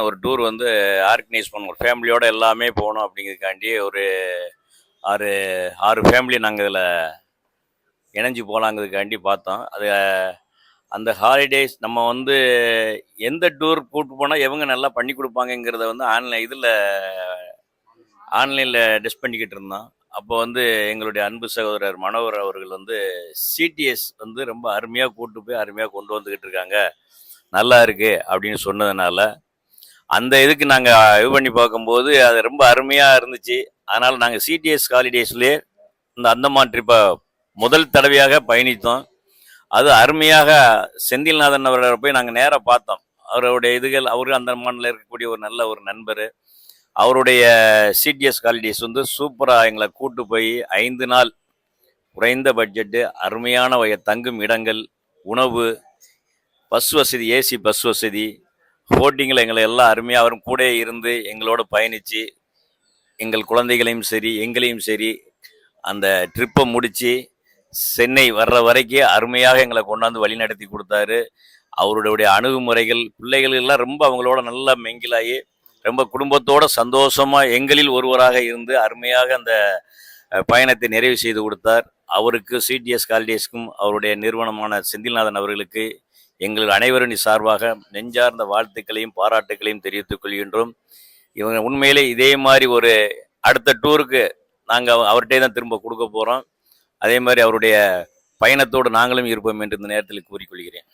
ஒரு டூர் வந்து ஆர்கனைஸ் பண்ணோம். ஒரு ஃபேமிலியோட எல்லாமே போகணும் அப்படிங்கிறதுக்காண்டி ஒரு ஆறு ஆறு ஃபேமிலி நாங்கள் இதில் இணைஞ்சு போகலாங்கிறதுக்காண்டி பார்த்தோம். அது அந்த ஹாலிடேஸ் நம்ம வந்து எந்த டூர் கூப்பிட்டு போனால் எவங்க நல்லா பண்ணி கொடுப்பாங்கங்கிறத வந்து ஆன்லைனில் டெஸ்ட் பண்ணிக்கிட்டு இருந்தோம். அப்போ வந்து எங்களுடைய அன்பு சகோதரர் மனோகர் அவர்கள் வந்து சிடிஎஸ் வந்து ரொம்ப அருமையாக கூப்பிட்டு போய் அருமையாக கொண்டு வந்துக்கிட்டு இருக்காங்க, நல்லா இருக்குது அப்படின்னு சொன்னதுனால அந்த இதுக்கு நாங்கள் இது பண்ணி பார்க்கும்போது அது ரொம்ப அருமையாக இருந்துச்சு. அதனால் நாங்கள் சிடிஎஸ் ஹாலிடேஸ்லேயே இந்த அந்தமான் ட்ரிப்பை முதல் தடவையாக பயணித்தோம். அது அருமையாக செந்தில்நாதன் அவர்களை போய் நாங்கள் நேராக பார்த்தோம். அவருடைய அவரு அந்தமானில் இருக்கக்கூடிய ஒரு நல்ல ஒரு நண்பர். அவருடைய சிடிஎஸ் ஹாலிடேஸ் வந்து சூப்பராக எங்களை கூட்டு போய் 5 நாள் குறைந்த பட்ஜெட்டு, அருமையான தங்கும் இடங்கள், உணவு, பஸ் வசதி, ஏசி பஸ் வசதி, போட்டிங்கில் எங்களை எல்லாம் அருமையாக அவரும் கூட இருந்து எங்களோட பயணித்து எங்கள் குழந்தைகளையும் சரி எங்களையும் சரி அந்த ட்ரிப்பை முடித்து சென்னை வர்ற வரைக்கும் அருமையாக எங்களை கொண்டாந்து வழி நடத்தி கொடுத்தாரு. அவருடைய அணுகுமுறைகள் பிள்ளைகள் எல்லாம் ரொம்ப அவங்களோட நல்லா மெங்கிலாகி ரொம்ப குடும்பத்தோட சந்தோஷமாக எங்களில் ஒருவராக இருந்து அருமையாக அந்த பயணத்தை நிறைவு செய்து கொடுத்தார். அவருக்கு சிடிஎஸ் ஹாலிடேஸ்க்கும் அவருடைய நிறுவனமான செந்தில்நாதன் அவர்களுக்கு எங்கள் அனைவரின் சார்பாக நெஞ்சார்ந்த வாழ்த்துக்களையும் பாராட்டுக்களையும் தெரிவித்துக் கொள்கின்றோம். இவங்க உண்மையிலே இதே மாதிரி ஒரு அடுத்த டூருக்கு நாங்கள் அவர்கிட்டே தான் திரும்ப கொடுக்க போகிறோம். அதே மாதிரி அவருடைய பயணத்தோடு நாங்களும் இருப்போம் என்று இந்த நேரத்தில் கூறிக்கொள்கிறேன்.